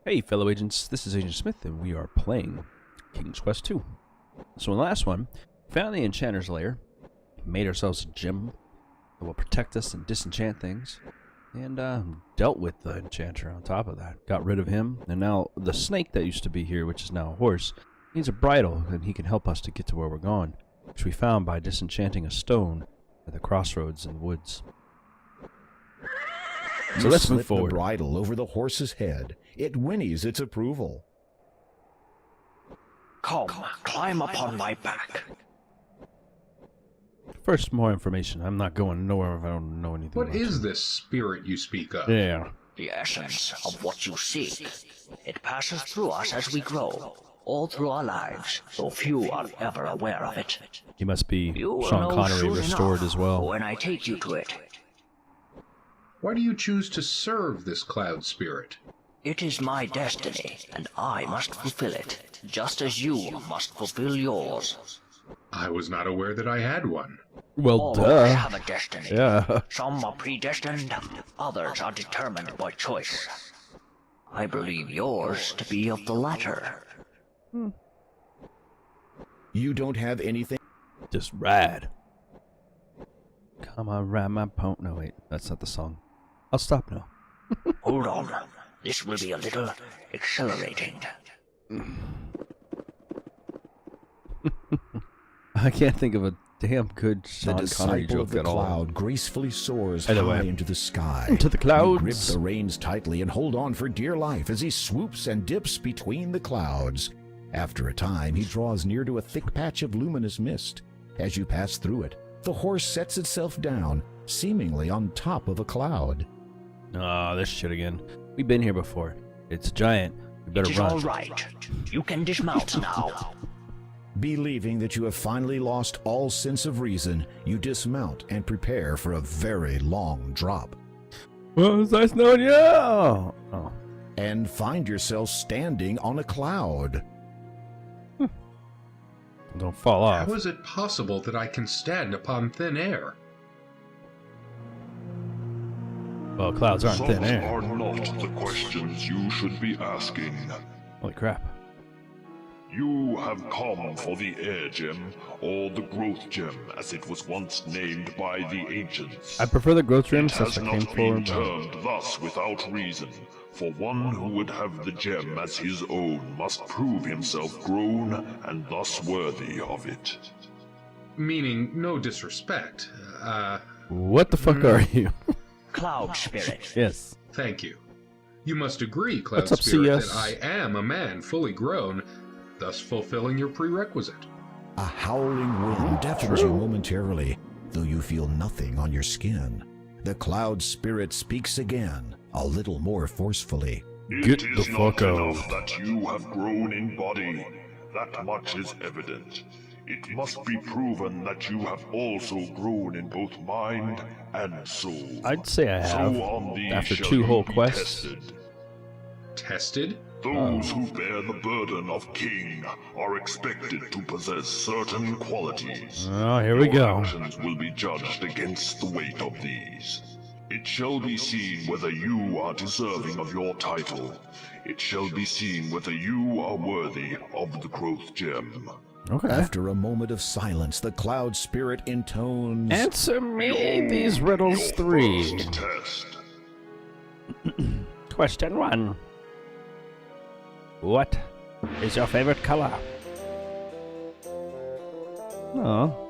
Hey fellow agents, this is Agent Smith and we are playing King's Quest 2. So in the last one, found the Enchanter's Lair, made ourselves a gem that will protect us and disenchant things, and dealt with the Enchanter on top of that. Got rid of him, and now the snake that used to be here, which is now a horse, needs a bridle, and he can help us to get to where we're going, which we found by disenchanting a stone at the crossroads in the woods. So let's move forward. The bridle over the horse's head. It whinnies its approval. Come, climb upon my back. First, more information. I'm not going nowhere if I don't know anything. What is this spirit you speak of? Yeah. The essence of what you seek. It passes through us as we grow, all through our lives, though few are ever aware of it. He must be You will Sean know Connery soon restored enough as well. when I take you to it. Why do you choose to serve this cloud spirit? It is my destiny, and I must fulfill it, just as you must fulfill yours. I was not aware that I had one. Well, All of us duh. have a destiny. Yeah. Some are predestined, others are determined by choice. I believe yours to be of the latter. You don't have anything. Just rad. Come on, ride my pony. No, wait. That's not the song. I'll stop now. Hold on. This will be a little accelerating. I can't think of a damn good The Sean Connery disciple joke of the at all. cloud gracefully soars Anyway. high into the sky. Into the You clouds. grip the reins tightly and hold on for dear life as he swoops and dips between the clouds. After a time, he draws near to a thick patch of luminous mist. As you pass through it, the horse sets itself down, seemingly on top of a cloud. Ah, this shit again. We've been here before. It's giant. We better It is run. all right. You can dismount now. Believing that you have finally lost all sense of reason, you dismount and prepare for a very long drop, Well, it's nice knowing you. Oh. and find yourself standing on a cloud. Don't fall off. How is it possible that I can stand upon thin air? Well, clouds aren't Such thin air. are not the questions you should be asking. Holy crap. You have come for the Air Gem, or the Growth Gem, as it was once named by the ancients. I prefer the growth It gems. That's has what I not came been for. termed thus without reason, for one who would have the gem as his own must prove himself grown and thus worthy of it. Meaning, no disrespect. What the fuck are you? Cloud spirit. Yes. Thank you. You must agree, Cloud What's up, Spirit, CS? that I am a man fully grown, thus fulfilling your prerequisite. A howling wind deafens you momentarily, though you feel nothing on your skin. The cloud spirit speaks again, a little more forcefully. Get It the is not fuck out. enough that you have grown in body. That much is evident. It must be proven that you have also grown in both mind and soul. I'd say I have. So on these After shall 2 you whole be quests. tested. Tested? Those who bear the burden of king are expected to possess certain qualities. Oh, here we Your go. actions will be judged against the weight of these. It shall be seen whether you are deserving of your title. It shall be seen whether you are worthy of the growth gem. Okay. After a moment of silence, the cloud spirit intones, Answer me these riddles Your 3. first test. Question 1. What is your favorite color? Oh.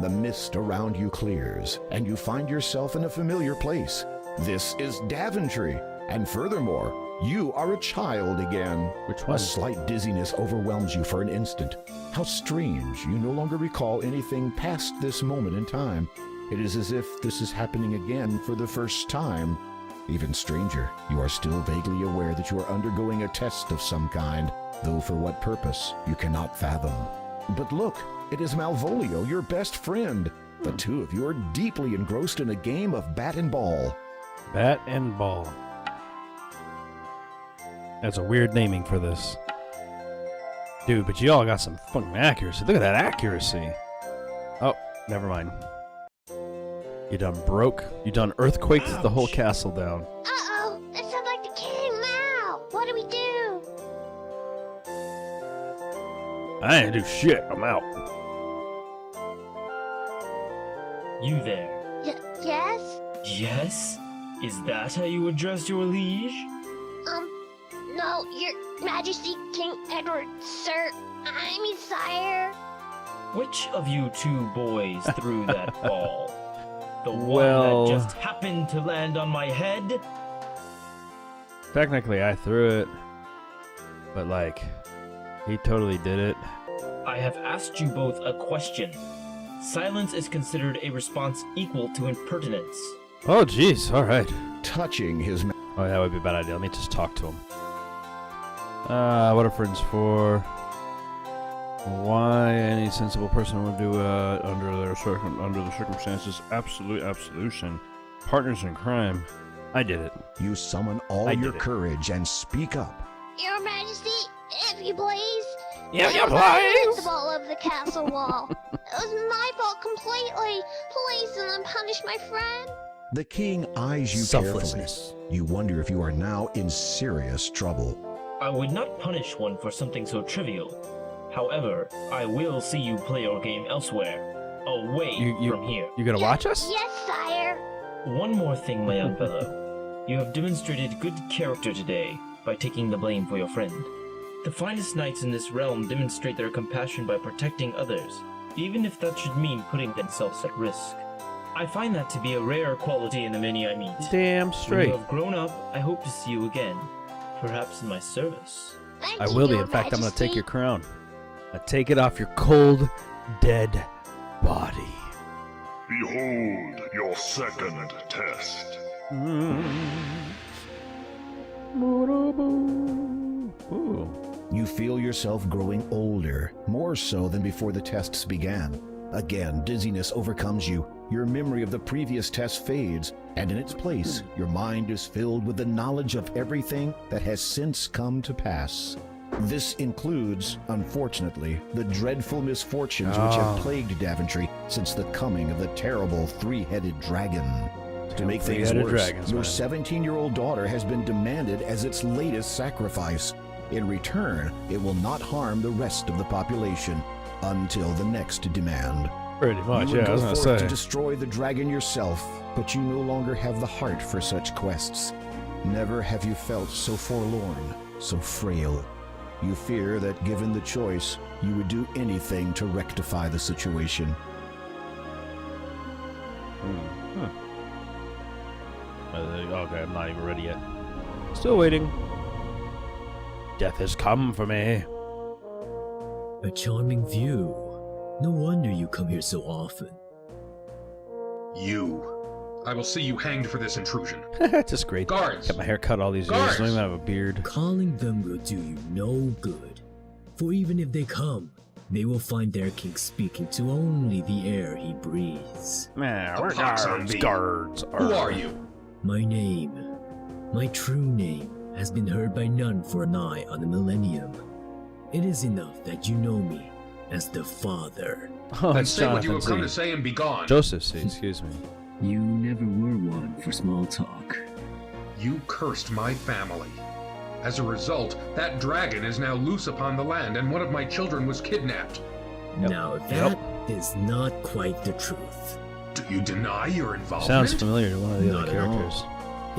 The mist around you clears, and you find yourself in a familiar place. This is Daventry, and furthermore, you are a child again. Which A one? slight dizziness overwhelms you for an instant. How strange, you no longer recall anything past this moment in time. It is as if this is happening again for the first time. Even stranger, you are still vaguely aware that you are undergoing a test of some kind, though for what purpose, you cannot fathom. But look, it is Malvolio, your best friend. The two of you are deeply engrossed in a game of bat and ball. Bat and ball. That's a weird naming for this. Dude, but y'all got some fucking accuracy. Look at that accuracy. Oh, never mind. You done broke. You done earthquaked the whole castle down. Uh-oh, that sounds like the king now. I ain't do shit. I'm out. You there. Yes? Yes? Is that how you address your liege? No, Your Majesty, King Edward, sir. I'm his sire. Which of you two boys threw that ball? The Well- one that just happened to land on my head? Technically, I threw it. But, like, he totally did it. I have asked you both a question. Silence is considered a response equal to impertinence. Oh, jeez. All right. Touching his Oh, that would be a bad idea. Let me just talk to him. What are friends for? Why any sensible person would do under the circumstances? Absolute absolution. Partners in crime. I did it. You summon all I your did it. courage and speak up. Your Majesty, if you please. Yeah, It yeah, was I who please. hit the ball of the castle wall. It was my fault completely. Please do not punish my friend. The king eyes you carefully. Selflessness. You wonder if you are now in serious trouble. I would not punish one for something so trivial. However, I will see you play your game elsewhere, away from here. You gonna watch us? Yes, sire. One more thing, my young fellow. You have demonstrated good character today by taking the blame for your friend. The finest knights in this realm demonstrate their compassion by protecting others, even if that should mean putting themselves at risk. I find that to be a rare quality in the many I meet. Damn When straight. you have grown up, I hope to see you again, perhaps in my service. Thank I you, will be. Your In fact, I'm gonna take Majesty. your crown. I take it off your cold, dead body. Behold your second test. Ooh. You feel yourself growing older, more so than before the tests began. Again, dizziness overcomes you. Your memory of the previous test fades, and in its place, your mind is filled with the knowledge of everything that has since come to pass. This includes, unfortunately, the dreadful misfortunes which have plagued Daventry since the coming of the terrible three-headed dragon. To make things Three-headed worse, dragons, your man. 17-year-old daughter has been demanded as its latest sacrifice. In return, it will not harm the rest of the population until the next demand. Pretty much, You would yeah. I was go gonna forth say. to destroy the dragon yourself, but you no longer have the heart for such quests. Never have you felt so forlorn, so frail. You fear that given the choice, you would do anything to rectify the situation. Okay, I'm not even ready yet. Still waiting. Death has come for me. A charming view. No wonder you come here so often. You. I will see you hanged for this intrusion. Just great. Guards! Got my hair cut all these years. Guards! Don't even have a beard. Calling them will do you no good. For even if they come, they will find their king speaking to only the air he breathes. Man, A we're pox on guards. thee. Guards. Who are you? My name, my true name, has been heard by none for nigh on a millennium. It is enough that you know me as the Father. Oh, Then it's say what you Jonathan have come to C. say and be gone. Joseph C. Excuse me. You never were one for small talk. You cursed my family. As a result, that dragon is now loose upon the land, and one of my children was kidnapped. Yep. Now that is not quite the truth. Do you deny your involvement? Sounds familiar to one of the Not other at all. characters.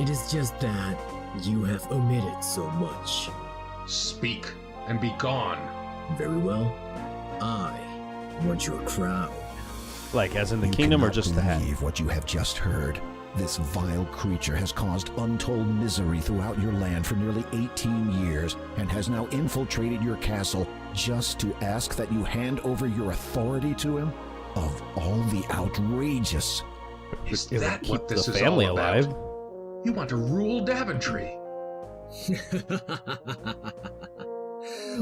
It is just that you have omitted so much. Speak and be gone. Very well. I want your crown. Like, as in the You kingdom or cannot just the hat? believe what you have just heard. This vile creature has caused untold misery throughout your land for nearly 18 years and has now infiltrated your castle just to ask that you hand over your authority to him? Of all the outrageous. Is It would that keep what this the is family all about? alive. You want to rule Daventry.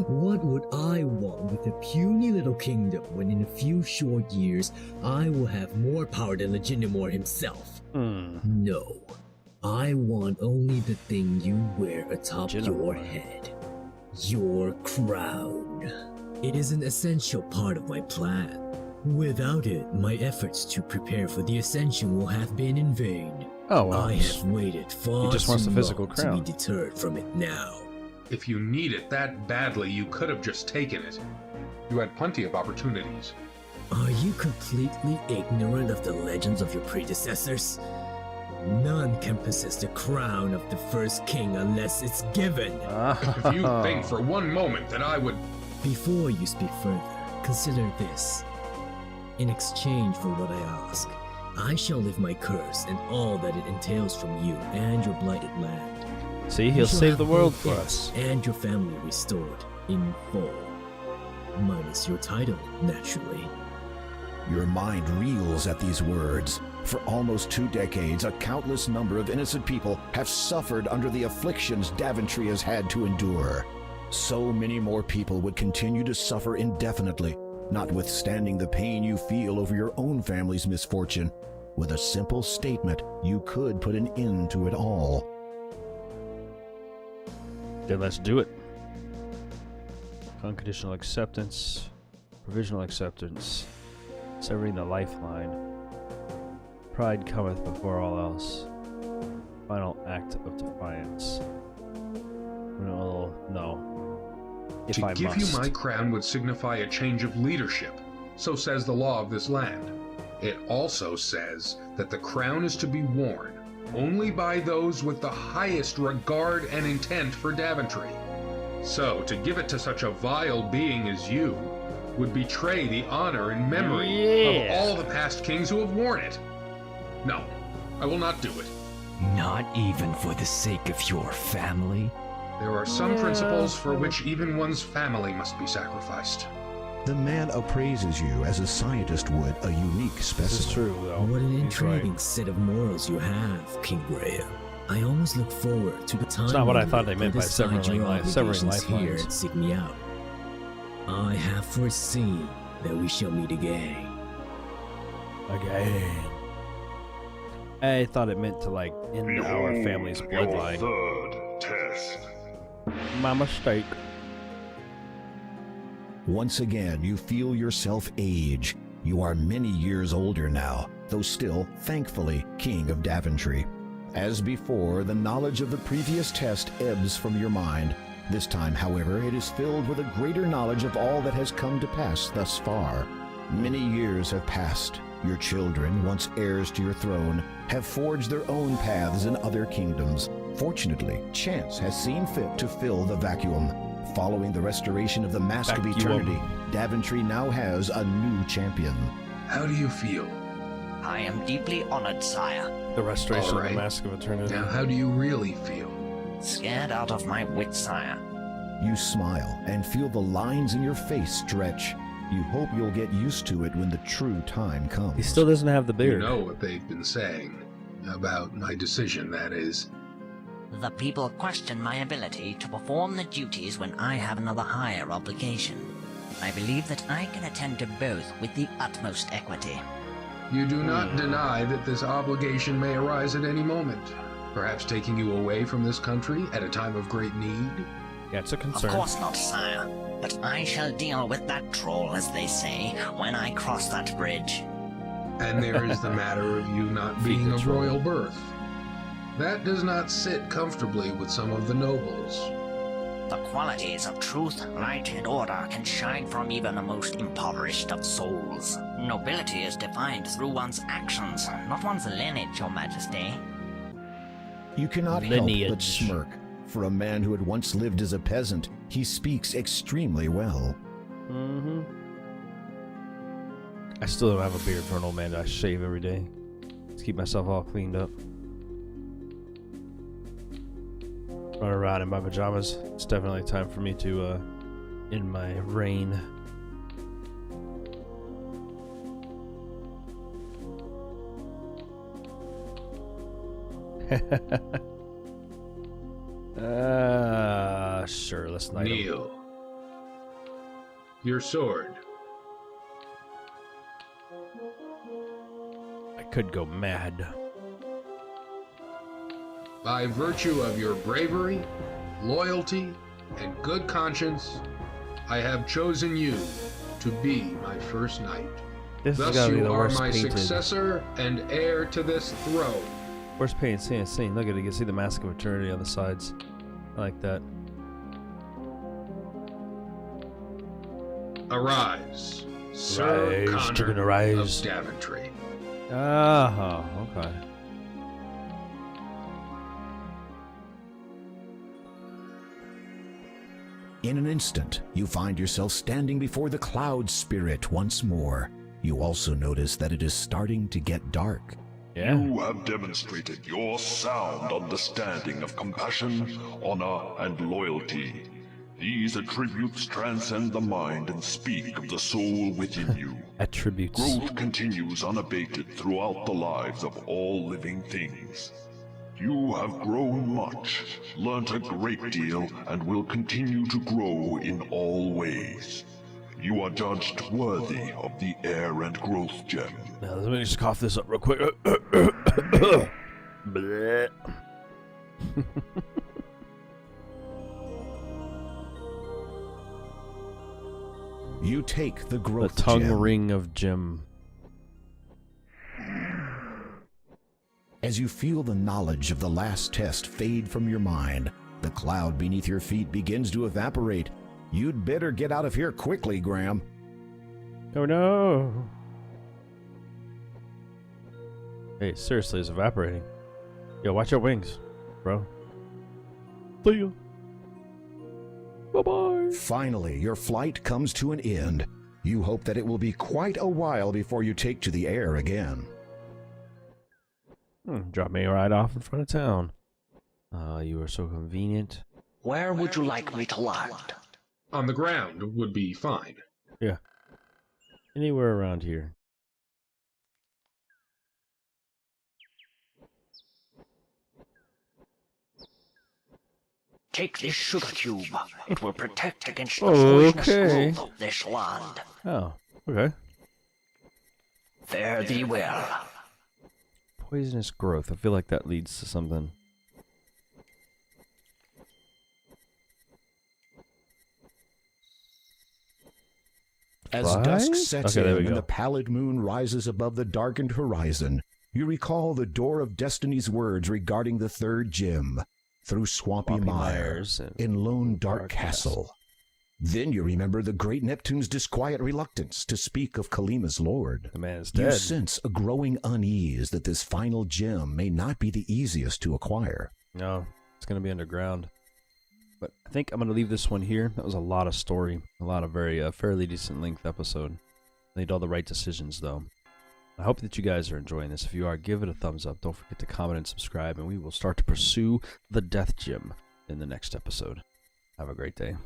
What would I want with a puny little kingdom when in a few short years I will have more power than Legitimor himself? No. I want only the thing you wear atop your Legitimor. head. Your crown. It is an essential part of my plan. Without it, my efforts to prepare for the ascension will have been in vain. Oh, well. I have waited far He just wants too the physical long crown. to be deterred from it now. If you need it that badly, you could have just taken it. You had plenty of opportunities. Are you completely ignorant of the legends of your predecessors? None can possess the crown of the first king unless it's given. If you think for one moment that I would... Before you speak further, consider this. In exchange for what I ask, I shall lift my curse and all that it entails from you and your blighted land. See, You he'll shall save have the world both for it us. and your family restored in full. Minus your title, naturally. Your mind reels at these words. For almost 2 decades, a countless number of innocent people have suffered under the afflictions Daventry has had to endure. So many more people would continue to suffer indefinitely, notwithstanding the pain you feel over your own family's misfortune. With a simple statement, you could put an end to it all. Then let's do it. Unconditional acceptance, provisional acceptance, severing the lifeline. Pride cometh before all else. Final act of defiance. No. If To I give must. you my crown would signify a change of leadership. So says the law of this land. It also says that the crown is to be worn only by those with the highest regard and intent for Daventry. So, to give it to such a vile being as you would betray the honor and memory of all the past kings who have worn it. No, I will not do it. Not even for the sake of your family? There are some principles for which even one's family must be sacrificed. The man appraises you as a scientist would a unique This specimen. is true, though. What an He's intriguing right. set of morals you have, King Graham. I almost look forward to the time It's not what I when thought you they meant by decide your severing obligations lifelines. here and seek me out. I have foreseen that we shall meet again. Again. I thought it meant to, like, end our family's Your bloodline. third test. My mistake. Once again, you feel yourself age. You are many years older now, though still, thankfully, King of Daventry. As before, the knowledge of the previous test ebbs from your mind. This time, however, it is filled with a greater knowledge of all that has come to pass thus far. Many years have passed. Your children, once heirs to your throne, have forged their own paths in other kingdoms. Fortunately, chance has seen fit to fill the vacuum. Following the restoration of the Mask of Vacuum. Eternity, Daventry now has a new champion. How do you feel? I am deeply honored, sire. The restoration of Alright. the Mask of Eternity. Now, how do you really feel? Scared out of my wits, sire. You smile and feel the lines in your face stretch. You hope you'll get used to it when the true time comes. He still doesn't have the You beard. know what they've been saying. About my decision, that is. The people question my ability to perform the duties when I have another higher obligation. I believe that I can attend to both with the utmost equity. You do not deny that this obligation may arise at any moment, perhaps taking you away from this country at a time of great need. Yeah, it's a Of concern. course not, sire. But I shall deal with that troll, as they say, when I cross that bridge. And there is the matter of you not Feed being the of troll. royal birth. That does not sit comfortably with some of the nobles. The qualities of truth, light, and order can shine from even the most impoverished of souls. Nobility is defined through one's actions, not one's lineage, Your Majesty. You cannot help but Lineage. smirk. For a man who had once lived as a peasant, he speaks extremely well. Mm-hmm. I still don't have a beard for an old man. I shave every day to keep myself all cleaned up. Run around in my pajamas. It's definitely time for me to end my reign. Sure, let's knight him. Kneel. Your sword. I could go mad. By virtue of your bravery, loyalty, and good conscience, I have chosen you to be my first knight. This has Thus gotta be you the are worst my painted. successor and heir to this throne. Worst painted scene. Look at it. You can see the Mask of Eternity on the sides. I like that. Arise, Sir Arise, Connor chicken, arise. of Daventry. Ah, okay. In an instant, you find yourself standing before the cloud spirit once more. You also notice that it is starting to get dark. Yeah. You have demonstrated your sound understanding of compassion, honor, and loyalty. These attributes transcend the mind and speak of the soul within you. Attributes. Growth continues unabated throughout the lives of all living things. You have grown much, learnt a great deal, and will continue to grow in all ways. You are judged worthy of the Air and Growth Gem. Now, let me just cough this up real quick. Bleh. You take the The growth tongue gem. ring of Jim. As you feel the knowledge of the last test fade from your mind, the cloud beneath your feet begins to evaporate. You'd better get out of here quickly, Graham. Oh no! Hey, seriously, it's evaporating. Yo, watch your wings, bro. See ya. Bye-bye. Finally, your flight comes to an end. You hope that it will be quite a while before you take to the air again. Drop me right off in front of town. You are so convenient. Where would you like me to land? On the ground would be fine. Yeah. Anywhere around here. Take this sugar cube. It will protect against the Okay. poisonous growth of this land. Oh, okay. Fare thee well. Poisonous growth. I feel like that leads to something. As Flies? dusk sets Okay, there we in and go. the pallid moon rises above the darkened horizon, you recall the Door of Destiny's words regarding the third gem, through Swampy Swampy Mire, Mires and in Lone Dark Dark Castle. Then you remember the great Neptune's disquiet reluctance to speak of Kalima's lord. The man is You dead. sense a growing unease that this final gem may not be the easiest to acquire. No, it's going to be underground. But I think I'm going to leave this one here. That was a lot of story. A lot of very fairly decent length episode. Made all the right decisions, though. I hope that you guys are enjoying this. If you are, give it a thumbs up. Don't forget to comment and subscribe, and we will start to pursue the Death Gem in the next episode. Have a great day.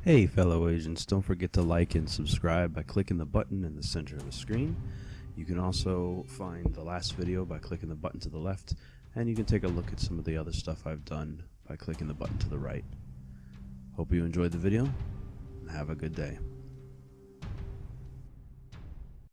Hey, fellow agents. Don't forget to like and subscribe by clicking the button in the center of the screen. You can also find the last video by clicking the button to the left, and you can take a look at some of the other stuff I've done by clicking the button to the right. Hope you enjoyed the video, and have a good day.